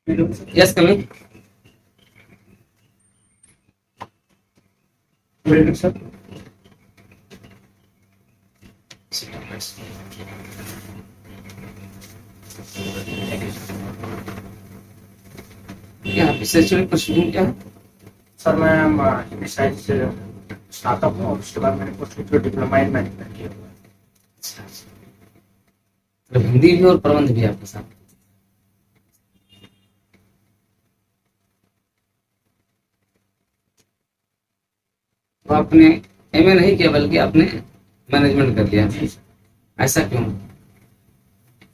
Yes, coming. Good evening, sir. यहाँ पे शैक्षणिक पृष्ठभूमि क्या है? सर मैं हिंदी साइंस से स्नातक हूँ और उसके बाद मैंने post graduate diploma in management किया हुआ है। तो हिंदी भी और प्रबंध भी आपके साथ। तो आपने एमए नहीं किया बल्कि आपने मैनेजमेंट कर लिया। जी ऐसा क्यों?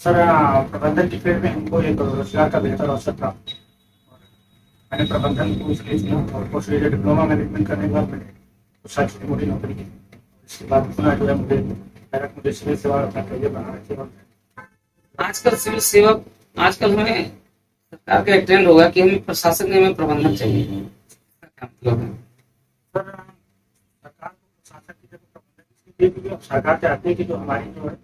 सर प्रबंधन की फील्ड में हमको एक रोजगार का बेहतर अवसर था। मैंने प्रबंधन को इसलिए चुना और पोस्ट ग्रेजुएट डिप्लोमा मैनेजमेंट करने के बाद मैंने कुछ साल छोटी मोटी नौकरी की। इसके बाद पुनः जो है मुझे सिविल सेवा अपना करियर बनाना चाहिए। आजकल हमें सरकार का एक ट्रेंड होगा कि हमें प्रशासन में प्रबंधन चाहिए। क्या मतलब है? सर सरकार को प्रशासन की जगह प्रबंधन इसलिए क्योंकि सरकार चाहती है कि जो हमारी जो है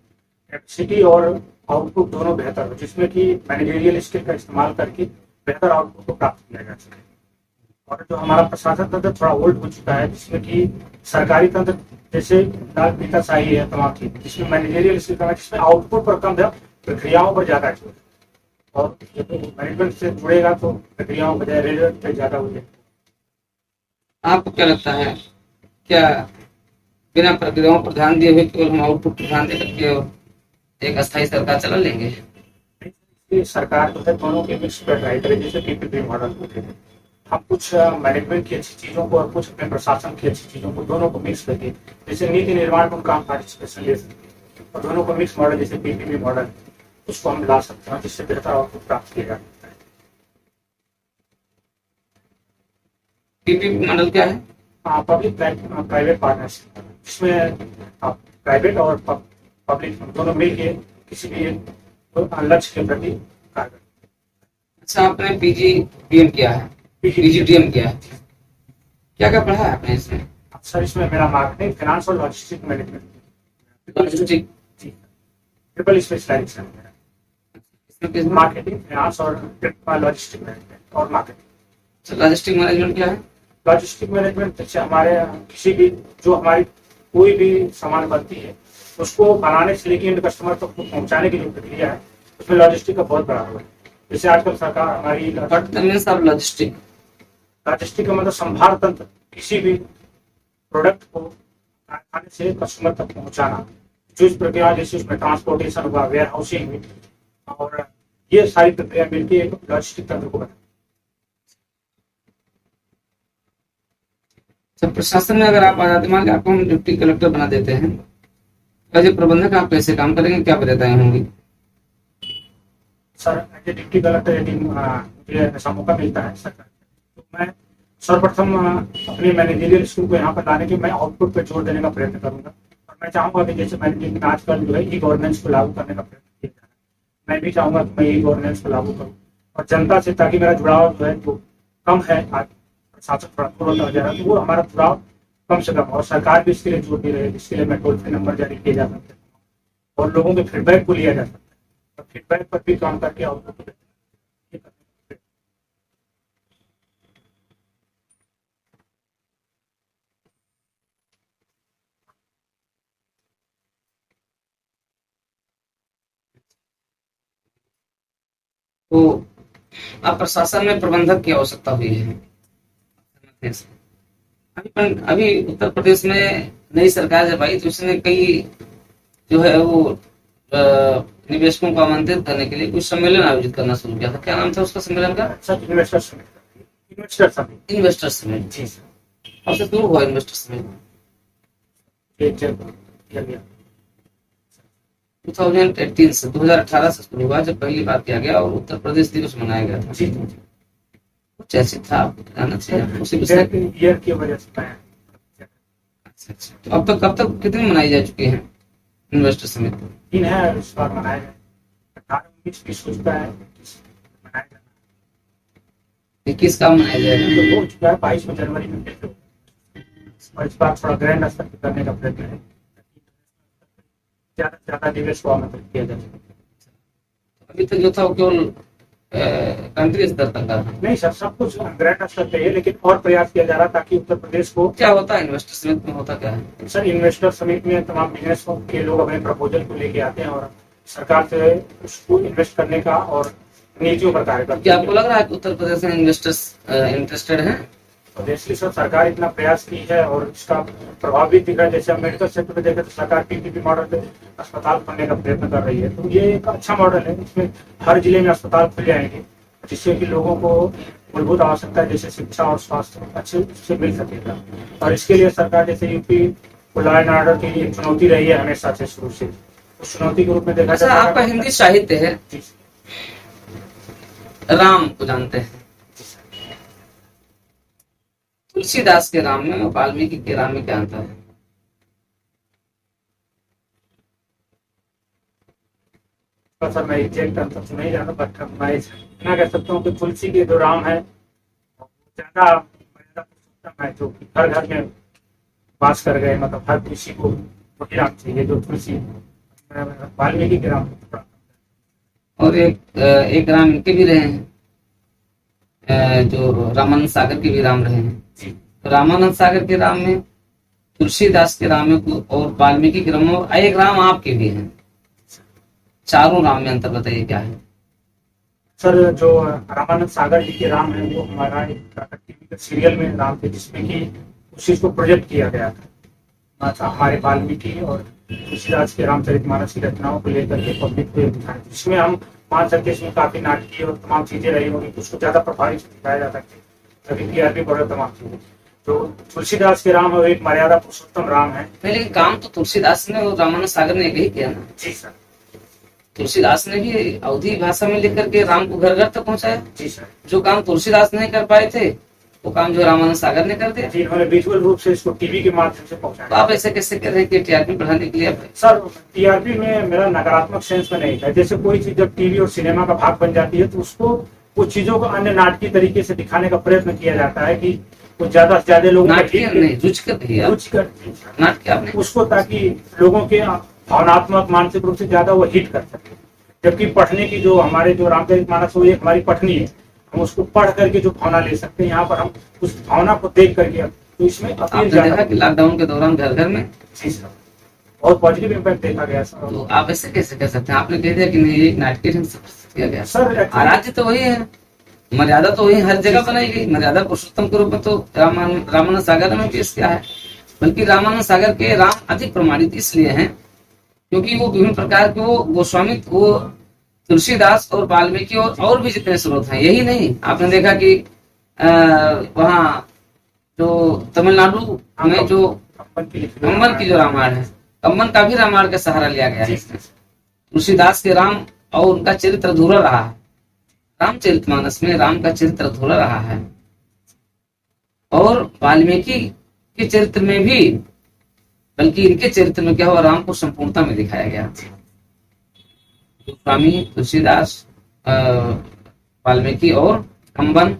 कैपेसिटी और आउटपुट दोनों बेहतर हो, जिसमें कि मैनेजरियल स्किल का इस्तेमाल करके बेहतर आउटपुट को प्राप्त किया जा सके। और जो हमारा प्रशासन तंत्र थोड़ा ओल्ड हो चुका है, जिसमें कि सरकारी तंत्र जैसे नेताशाही है तमाम चीज, जिसमें मैनेजरियल स्किल का जिसमें आउटपुट पर कम है, प्रक्रियाओं पर ज्यादा जोर है। और जब मैनेजमेंट से जुड़ेगा तो प्रक्रियाओं बजाय रिजल्ट पे ज्यादा हो जाएगा। आपको क्या लगता है, क्या बिना प्रक्रियाओं पर ध्यान दिए हुए केवल हम आउटपुट पर ध्यान दे करके एक अस्थायी सरकार चला लेंगे? ये सरकार जो है दोनों के मिक्स कर रहा है, जैसे पीपीपी मॉडल होते हैं। हम कुछ मैनेजमेंट की अच्छी चीजों को और कुछ अपने प्रशासन की अच्छी चीजों को दोनों को मिक्स करके, जैसे नीति निर्माण में उनका हम पार्टिसिपेशन ले सकते हैं और दोनों को मिक्स मॉडल जैसे पीपीपी मॉडल उसको हम ला सकते हैं, जिससे बेहतर आउटपुट प्राप्त किया जा सकता है। पीपीपी मॉडल क्या है? पब्लिक प्राइवेट पार्टनरशिप, जिसमें प्राइवेट और पब्लिक दोनों मिलके किसी भी लक्ष्य के प्रति कार्य। अच्छा, आपने पीजीडीएम किया है, पीजीडीएम किया है, क्या क्या पढ़ा है आपने इसमें? सर इसमें मेरा मार्केटिंग, फाइनेंस और logistic management logistic triple specialisation है। इसमें मार्केटिंग, फाइनेंस और लॉजिस्टिक मैनेजमेंट और मार्केटिंग। लॉजिस्टिक मैनेजमेंट क्या है? लॉजिस्टिक मैनेजमेंट जैसे हमारे किसी भी जो हमारी कोई भी सामान बनती है उसको बनाने से लेकर एंड कस्टमर तक पहुंचाने की जो प्रक्रिया है उसमें लॉजिस्टिक का बहुत बड़ा रोल है। जैसे आजकल सरकार हमारी लॉजिस्टिक का मतलब संभार तंत्र, किसी भी प्रोडक्ट को कारखाने से कस्टमर तक पहुंचाना, जो इस प्रक्रिया जैसे उसमें ट्रांसपोर्टेशन हुआ, वेयर हाउसिंग हुई, और ये सारी प्रक्रिया मिलकर एक लॉजिस्टिक तंत्र को बना। जब प्रशासन में अगर आप आ जाते, मान लीजिए आपको हम डिप्टी कलेक्टर बना देते हैं, एज ए प्रबंधक आप कैसे काम करेंगे, क्या वरीयताएं होंगी? Sir as a deputy collector यदि मुझे ऐसा मौका मिलता है सरकार तो मैं सर्वप्रथम अपने मैनेजरियल स्किल को यहाँ पर लाने के मैं आउटपुट पर जोर देने का प्रयत्न करूंगा। और मैं चाहूंगा कि जैसे मैनेजमेंट आजकल जो है ई गवर्नेंस को लागू करने का प्रयत्न किया जा रहा है, मैं भी चाहूंगा कि मैं ई गवर्नेंस को लागू करूँ और जनता से, ताकि मेरा जुड़ाव जो है जो कम है, आज प्रशासन थोड़ा दूर होता जा रहा है, तो वो हमारा जुड़ाव कम से कम, और सरकार भी इसके लिए जोर दे रही है, जिसके लिए मैं टोल फ्री नंबर जारी किए जा सकते हैं और लोगों के फीडबैक को लिया जा सकता है और फीडबैक पर भी काम करके आउटपुट। तो अब प्रशासन में प्रबंधक की आवश्यकता हुई है। अभी उत्तर प्रदेश में नई सरकार जब आई तो उसने कई जो है वो निवेशकों को आमंत्रित करने के लिए कुछ सम्मेलन आयोजित करना शुरू किया था। क्या नाम था उसका सम्मेलन का? Investor summit. Investor summit. जी सर। अब से दूर हुआ इन्वेस्टर समिट 2018 से 2018 से शुरू हुआ, जब पहली बार किया गया और उत्तर प्रदेश दिवस मनाया गया था। कुछ ऐसे था उसी ईयर की वजह से। अच्छा, तो अब तक कितनी मनाई जा चुकी है इन्वेस्टर समिट? 3 है इस बार मनाया गया। 18, 19, 20 का है, 21 का मनाया जाएगा तो हो चुका है। 22 जनवरी में और इस बार थोड़ा ग्रैंड स्तर पर करने का प्रयत्न है, ज्यादा से ज्यादा निवेश को आमंत्रित किया जा सके। अभी तक जो था वो केवल कंट्री स्तर तक का था। नहीं सर, सब कुछ ग्रैंड स्तर पे है, लेकिन और प्रयास किया जा रहा ताकि उत्तर प्रदेश को। क्या होता है इन्वेस्टर समिति में, होता क्या है? सर इन्वेस्टर समिति में तमाम बिजनेस के लोग अपने प्रपोजल को लेके आते हैं और सरकार से उसको इन्वेस्ट करने का और नीतियों पर कार्य करते क्या हैं। आपको लग रहा है कि उत्तर प्रदेश में इन्वेस्टर्स इंटरेस्टेड हैं? ऑब्वियसली सर, सरकार इतना प्रयास की है और इसका प्रभाव भी दिख रहा है। जैसे हम मेडिकल सेक्टर में देखें तो सरकार पीपीपी मॉडल पे अस्पताल खोलने का प्रयत्न कर रही है, तो ये एक अच्छा मॉडल है। इसमें हर जिले में अस्पताल खुल जाएंगे जिससे कि लोगों को मूलभूत आवश्यकता जैसे शिक्षा और स्वास्थ्य अच्छे से मिल सकेगा। और इसके लिए सरकार जैसे यूपी को लॉ एंड ऑर्डर की एक चुनौती रही है हमेशा से, शुरू से उस चुनौती के रूप में देखा अच्छा, जाता है। आपका हिंदी साहित्य है, राम को जानते हैं? तुलसीदास के राम में और वाल्मीकि के राम में क्या अंतर है? सर मैं एग्जैक्ट आंसर तो नहीं जाना, बट मैं इतना कह सकता हूँ कि तुलसी के जो राम है ज्यादा मर्यादा पुरुषोत्तम है, जो कि हर घर में वास कर गए, मतलब हर किसी को वही राम चाहिए जो तुलसी। वाल्मीकि के राम और एक राम इनके भी रहे हैं, जो रामानंद सागर के भी राम रहे हैं। जी। तो रामानंद सागर के राम में, तुलसीदास के राम में और वाल्मीकि के राम में, और एक राम आपके भी हैं। चारों राम में अंतर बताइए क्या है? सर जो रामानंद सागर जी के राम है वो हमारा एक टीवी का सीरियल में राम थे, जिसमें कि उस चीज को प्रोजेक्ट किया गया था। अच्छा, हमारे वाल्मीकि और तुलसीदास के रामचरितमानस की रचनाओं को लेकर के पब्लिक को दिखाया, जिसमें हम मान सकते हैं इसमें काफी नाटकीय और तमाम चीजें रही होंगी, उसको ज्यादा प्रभावी से दिखाया जा सकता है, तभी टीआरपी बढ़े तमाम चीजें। तो तुलसीदास के राम है वो एक मर्यादा पुरुषोत्तम राम है। नहीं, लेकिन काम तो तुलसीदास ने और रामानंद सागर ने एक ही किया ना। जी सर। तुलसीदास ने भी अवधी भाषा में लिख करके राम को घर घर तक पहुंचाया। जी सर। जो काम तुलसीदास नहीं कर पाए थे, वो काम जो रामानंद सागर ने कर दिया। जी, इन्होंने विजुअल रूप से इसको टीवी के माध्यम से तो पहुंचाया। आप ऐसे कैसे कह रहे हैं कि टीआरपी बढ़ाने के लिए? सर टीआरपी में मेरा नकारात्मक सेंस में नहीं था। जैसे कोई चीज जब टीवी और सिनेमा का भाग बन जाती है तो उसको कुछ चीजों को अन्य नाटकीय तरीके से दिखाने का प्रयत्न किया जाता है कि कुछ ज्यादा से ज्यादा लोगों नाटकीय नहीं, रुचिकर कहिए आप। रुचिकर नाटकीय आपने उसको, ताकि लोगों के भावनात्मक मानसिक रूप से ज्यादा वो हिट कर सके। जबकि पढ़ने की जो हमारे जो रामचरितमानस वो एक हमारी पठनी है, हम उसको पढ़ करके जो भावना ले सकते हैं, यहाँ पर हम उस भावना को देख करके, तो इसमें अपील आपने ज्यादा। देखा कि लॉकडाउन के दौरान घर घर में जी सर, बहुत पॉजिटिव इम्पैक्ट देखा गया सर। तो आप ऐसे कैसे कह सकते हैं? आपने कह दिया कि नहीं, एक नाटकीय ढंग से प्रस्तुत किया गया। सर आराध्य तो वही है, मर्यादा तो वही हर जगह बनाई गई। मर्यादा पुरुषोत्तम के रूप में तो रामानंद सागर में पेश किया है। बल्कि रामानंद सागर के राम अधिक प्रमाणित इसलिए हैं क्योंकि वो विभिन्न प्रकार के, वो गोस्वामी, वो तुलसीदास और वाल्मीकि और भी जितने स्रोत हैं, यही नहीं। आपने देखा कि वहाँ जो तमिलनाडु में जो कम्बन की जो रामायण है, कम्बन का भी रामायण का सहारा लिया गया है। तुलसीदास के राम और उनका चरित्र अधूरा रहा है। रामचरितमानस में राम का चरित्र अधूरा रहा है, और वाल्मीकि के चरित्र में भी, बल्कि इनके चरित्र में क्या हुआ, राम को संपूर्णता में दिखाया गया। स्वामी तुलसीदास, वाल्मीकि और कंबन,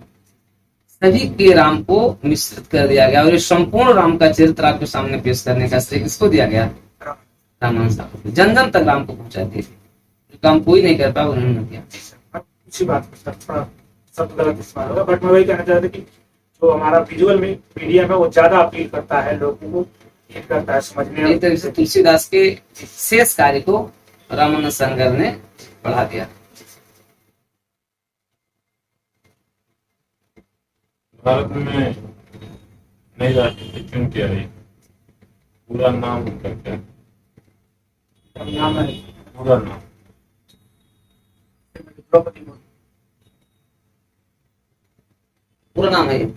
सभी के राम को मिश्रित कर दिया गया, और ये संपूर्ण राम का चरित्र आपके सामने पेश करने का श्रेय किसको दिया गया? रामानंद सागर को। जन जन तक राम को पहुंचा दिया। जो काम कोई नहीं कर पाया उन्होंने किया। अच्छी बात है, थोड़ा सब गलत इस्तेमाल होगा, बट मैं वही कहना चाहता कि जो हमारा विजुअल में मीडिया में वो ज्यादा अपील करता है, लोगों को हिट करता है समझने में। एक तरीके से तुलसीदास के शेष कार्य को रामानंद सागर ने बढ़ा दिया। भारत में नई राष्ट्रपति चुन के आई, पूरा नाम उनका क्या? नाम है पूरा नाम द्रौपदी मुर्मू। पूरा नाम है ये?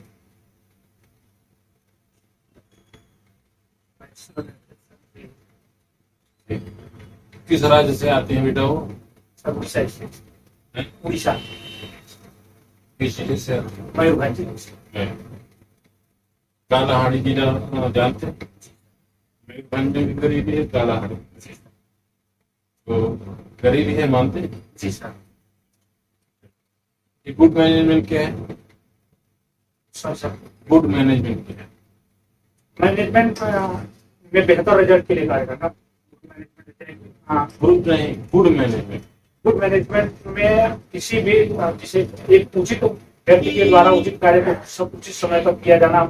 किस राज्य से आते हैं बेटा वो? सर उड़ीसा से। उड़ीसा, किस जिले से आते हैं? मयूरभंज। कालाहांडी जिला जानते हैं? मयूरभंज में भी गरीबी है, कालाहांडी तो गरीबी है, मानते हैं? जी सर। गुड मैनेजमेंट क्या है? सर गुड मैनेजमेंट क्या है? मैनेजमेंट में बेहतर रिजल्ट के लिए कार्य करना। हाँ, ग्रुप नहीं, गुड मैनेजमेंट। गुड मैनेजमेंट में किसी भी जिसे एक उचित व्यक्ति के द्वारा उचित कार्य को सब उचित समय पर किया जाना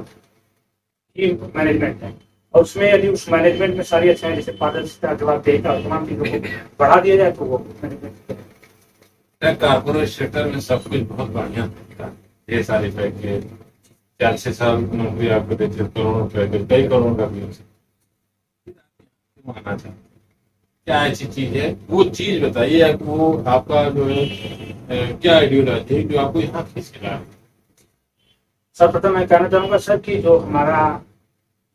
ही मैनेजमेंट है। और उसमें यदि उस मैनेजमेंट में सारी अच्छाई जैसे पारदर्शिता, जवाबदेहिता और तमाम चीजों को बढ़ा दिया जाए तो वो मैनेजमेंट है। कारपोरेट सेक्टर में सब कुछ बहुत बढ़िया था, ये सारे पैकेज 4-6 साल नौकरी आपको देते, करोड़ों पैकेज, कई करोड़ का भी हो सकता माना था। क्या ऐसी चीज है, वो चीज बताइए आप, वो आपका जो है क्या आइडियोलॉजी है जो आपको यहाँ खींच के लाया? सर्वप्रथम मैं कहना चाहूंगा सर कि जो हमारा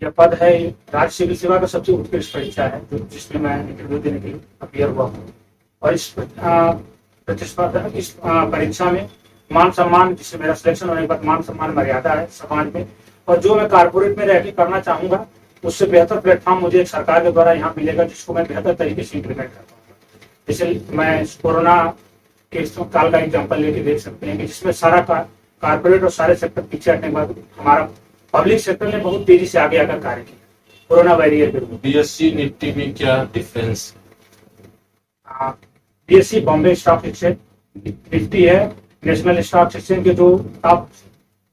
यह पद है राज्य सिविल सेवा का सबसे उत्कृष्ट परीक्षा है, जो जिसमें मैं इंटरव्यू देने के लिए अपियर हुआ हूँ। और इस प्रतिस्पर्धा इस परीक्षा में मान सम्मान, जिससे मेरा सिलेक्शन होने के बाद मान सम्मान मर्यादा है समाज में, और जो मैं कारपोरेट में रह के करना चाहूंगा उससे बेहतर प्लेटफॉर्म मुझे सरकार के द्वारा यहाँ मिलेगा, जिसको मैं बेहतर तरीके से इम्प्लीमेंट कर पाऊंगा। जैसे मैं कोरोना के काल का एग्जाम्पल लेके देख सकते हैं कि जिसमें सारा कारपोरेट और सारे सेक्टर पीछे हटने के बाद हमारा पब्लिक सेक्टर ने बहुत तेजी से आगे आकर कार्य किया कोरोना वैरियर के रूप बीएससी निफ्टी में क्या difference? BSc Bombay stock exchange Nifty है, नेशनल स्टॉक एक्सचेंज के जो टॉप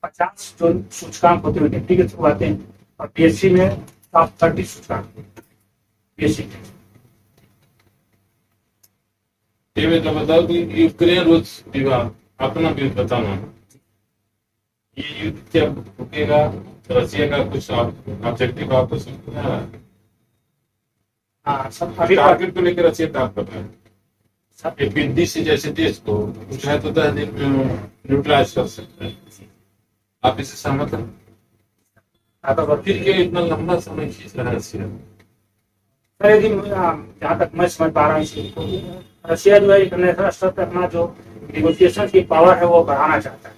50 जो सूचकांक होते हैं निफ्टी के थ्रू आते हैं, और बीएससी में टॉप 30 सूचकांक बीएससी। ये तो बताओ कि यूक्रेन रूस विवाद अपना भी बताना, ये युद्ध क्या रुकेगा? रशिया का कुछ ऑब्जेक्टिव आपको समझ में आ रहा है? हाँ सब अभी टारगेट को लेकर रशिया काम कर रहा है, एक विदेशी से जैसे देश को चाहे तो 10 दिन में न्यूट्रलाइज कर सकते हैं। आप इससे सहमत हैं? फिर क्या इतना लंबा समय खींच रहा है रशिया? सर यदि जहाँ तक मैं समझ पा रहा हूँ, रशिया जो है इंटरनेशनल स्तर पर अपना जो निगोशिएशन की पावर है वो बढ़ाना चाहता है।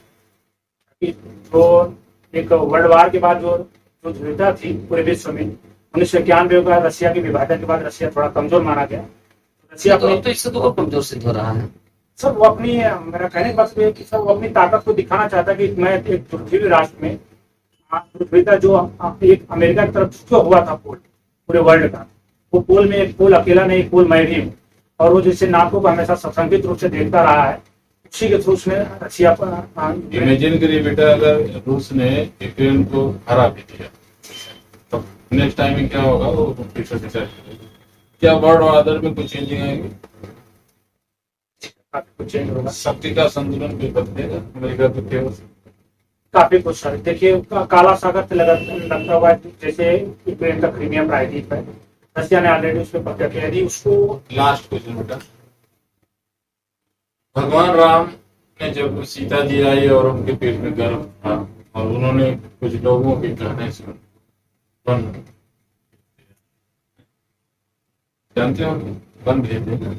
तो एक वर्ल्ड वार के बाद जो दुविधा थी पूरे विश्व में 1991 का रशिया के विभाजन के बाद रशिया थोड़ा कमजोर माना गया। रशिया तो इससे तो और कमजोर सिद्ध हो रहा है। सर वो अपनी, मेरा कहने का मतलब है कि सर वो अपनी ताकत को दिखाना चाहता है कि मैं एक पृथ्वी राष्ट्र में पृथ्वीता जो एक अमेरिका की तरफ झुका हुआ था पोल पूरे वर्ल्ड का, वो पोल में एक पोल अकेला नहीं, एक पोल मैं भी हूँ। और वो जैसे नाटो को हमेशा सशंकित रूप से देखता रहा है, उसी के थ्रू उसने रशिया पर इमेजिन करिए बेटा, अगर रूस ने यूक्रेन को हरा भी दिया तो नेक्स्ट टाइम में क्या होगा वो फ्यूचर डिसाइड करेगा। क्या वर्ल्ड ऑर्डर में कुछ चेंजिंग आएगी? कुछ चेंज होगा, शक्ति का संतुलन भी बदलेगा। अमेरिका तो केवल काफी कुछ सर देखिए काला सागर से लगता हुआ जैसे यूक्रेन का क्रीमिया प्रायद्वीप है, रशिया ने ऑलरेडी उस पर कब्जा किया। यदि उसको लास्ट क्वेश्चन बेटा, भगवान राम ने जब सीता जी आई और उनके पेट में गर्भ था और उन्होंने कुछ लोगों के कहने से वन जानते हो वन भेज देना,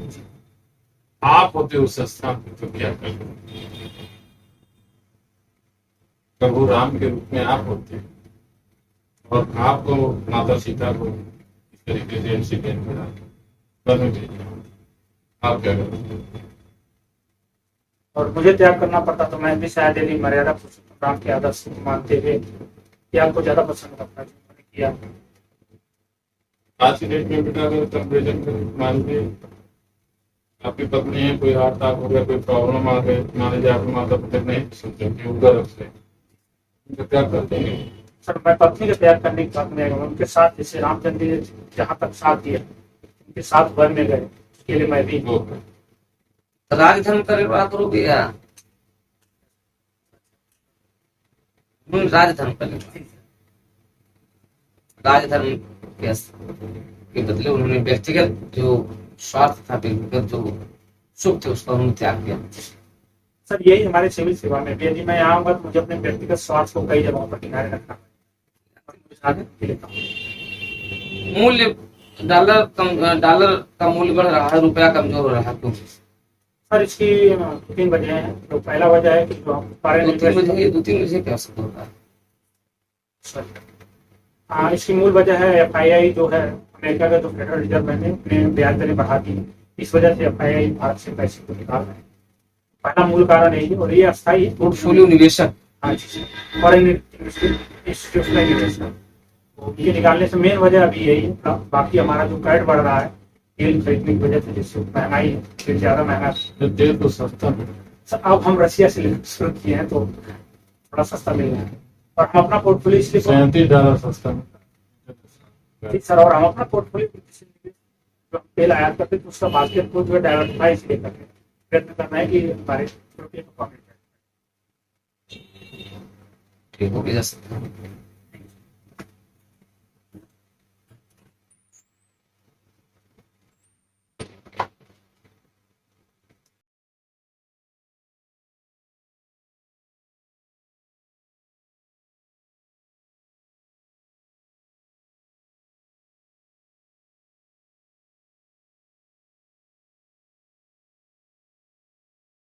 आप होते उस स्थान पर तो क्या करते? प्रभु राम के रूप में आप होते और आपको माता सीता को इस तरीके से इंसिडेंट करा वन में भेजना, आप क्या करते? और मुझे त्याग करना पड़ता तो मैं भी शायद यदि मर्यादा पुरुषोत्तम राम के आदर्श को मानते हुए त्याग को ज्यादा पसंद करता मैंने किया। आज की डेट में बेटा अगर कंपेरिजन करें, मान लीजिए आपकी पत्नी है, कोई हार्ट अटैक हो गया, कोई प्रॉब्लम आ गई, मान लीजिए आपके माता पिता नहीं सुनते कि उधर से उनका त्याग करते हैं। सर मैं पत्नी का त्याग करने की बात नहीं, उनके साथ जैसे रामचंद्र जी जहाँ तक साथ दिया उनके साथ वन में गए, उसके लिए मैं भी राजधर्म का निर्वाह करोगे या राजधर्म का निर्वाह? राजधर्म के बदले उन्होंने व्यक्तिगत जो स्वार्थ था, व्यक्तिगत जो सुख थे उसका उन्होंने त्याग किया। सर यही हमारे सिविल सेवा में भी, यदि मैं यहाँ आऊंगा तो मुझे अपने व्यक्तिगत स्वार्थ को कई जगहों पर किनारे रखना पड़ेगा। मूल्य डॉलर का मूल्य बढ़ रहा है, रुपया कमजोर हो रहा है, क्यों? सर इसकी 2-3 वजह है। तो पहला वजह है कि जो हम दो तीन वजह क्या सब होता है सर? हाँ इसकी मूल वजह है FII जो है अमेरिका का जो फेडरल रिजर्व बैंक ने अपने ब्याज दरें बढ़ा दी, इस वजह से FII भारत से पैसे को निकाल रहे हैं। पहला मूल कारण यही है, और ये अस्थायी पोर्टफोलियो निवेशक फॉरेन इंस्टीट्यूशनल इन्वेस्टमेंट ये निकालने से मेन वजह अभी यही है। बाकी हमारा जो कर्ज बढ़ रहा है तेल खरीदने की वजह से जिससे महंगाई फिर ज्यादा महंगा। तो तेल तो सस्ता है। अब हम रसिया से लेना शुरू किए हैं तो थोड़ा सस्ता मिल रहा है और हम अपना पोर्टफोलियो इसलिए $37 सस्ता मिलता ठीक सर। और हम अपना पोर्टफोलियो जो हम तेल आयात करते हैं तो उसका बास्केट को जो है डाइवर्सिफाई इसलिए कर रहे हैं, प्रयत्न करना है कि हमारे रुपये को कम ठीक हो गया जा सकता है।